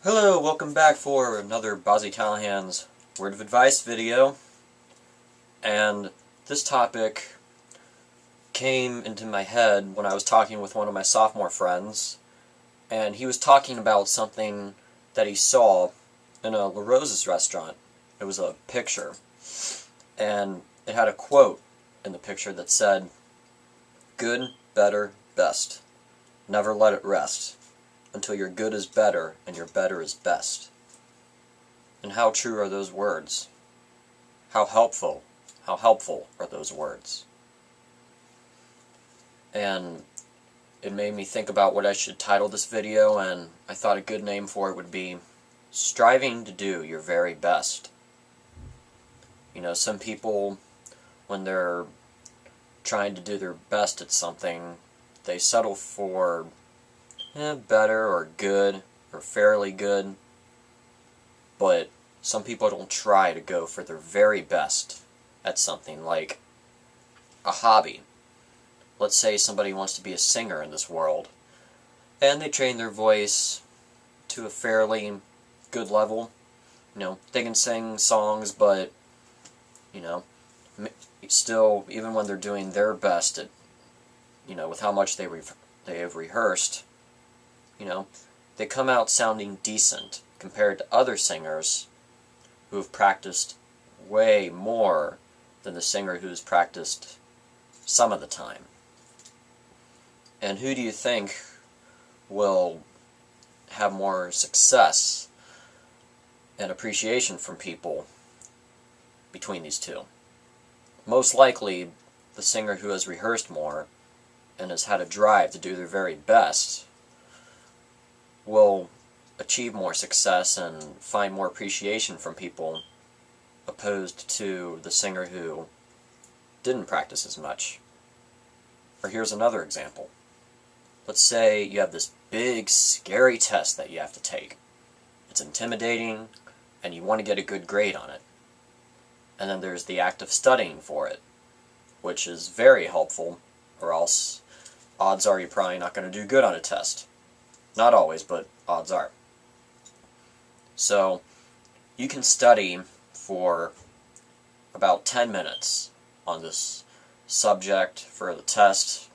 Hello, welcome back for another Bobb-z Callahan's Word of Advice video. And this topic came into my head when I was talking with one of my sophomore friends, and he was talking about something that he saw in a La Rosa's restaurant. It was a picture, and it had a quote in the picture that said, "Good, better, best. Never let it rest until your good is better and your better is best." And how true are those words? How helpful are those words? And it made me think about what I should title this video, and I thought a good name for it would be Striving to Do Your Very Best. You know, some people, when they're trying to do their best at something, they settle for better or good or fairly good, but some people don't try to go for their very best at something like a hobby. Let's say somebody wants to be a singer in this world, and they train their voice to a fairly good level. You know, they can sing songs, but, you know, still, even when they're doing their best at, you know, with how much they have rehearsed, you know, they come out sounding decent compared to other singers who have practiced way more than the singer who's practiced some of the time. And who do you think will have more success and appreciation from people between these two? Most likely, the singer who has rehearsed more and has had a drive to do their very best will achieve more success and find more appreciation from people, opposed to the singer who didn't practice as much. Or here's another example. Let's say you have this big, scary test that you have to take. It's intimidating, and you want to get a good grade on it. And then there's the act of studying for it, which is very helpful, or else odds are you're probably not going to do good on a test. Not always, but odds are. So, you can study for about 10 minutes on this subject for the test,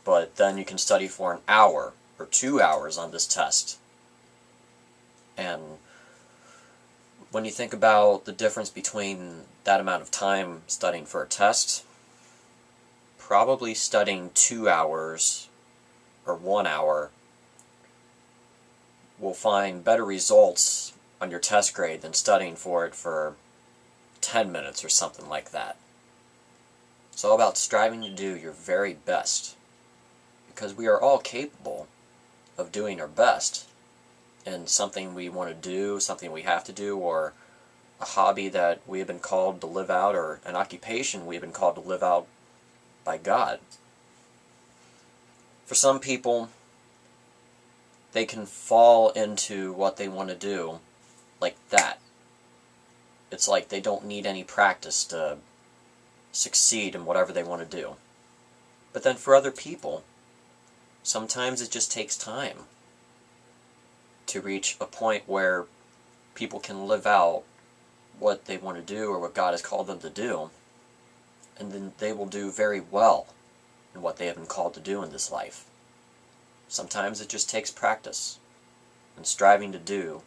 but then you can study for an hour or 2 hours on this test. And when you think about the difference between that amount of time studying for a test, probably studying 2 hours or 1 hour will find better results on your test grade than studying for it for 10 minutes or something like that. It's all about striving to do your very best, because we are all capable of doing our best in something we want to do, something we have to do, or a hobby that we have been called to live out, or an occupation we have been called to live out by God. For some people, they can fall into what they want to do like that. It's like they don't need any practice to succeed in whatever they want to do. But then for other people, sometimes it just takes time to reach a point where people can live out what they want to do or what God has called them to do, and then they will do very well in what they have been called to do in this life. Sometimes it just takes practice and striving to do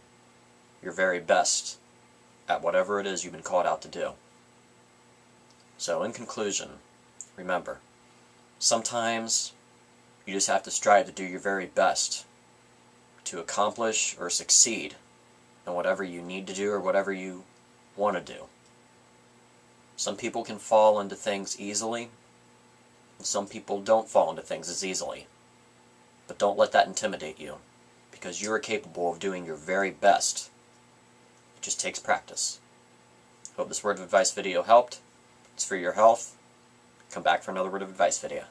your very best at whatever it is you've been called out to do. So in conclusion, remember, sometimes you just have to strive to do your very best to accomplish or succeed in whatever you need to do or whatever you want to do. Some people can fall into things easily, and some people don't fall into things as easily. But don't let that intimidate you, because you are capable of doing your very best. It just takes practice. Hope this word of advice video helped. It's for your health. Come back for another word of advice video.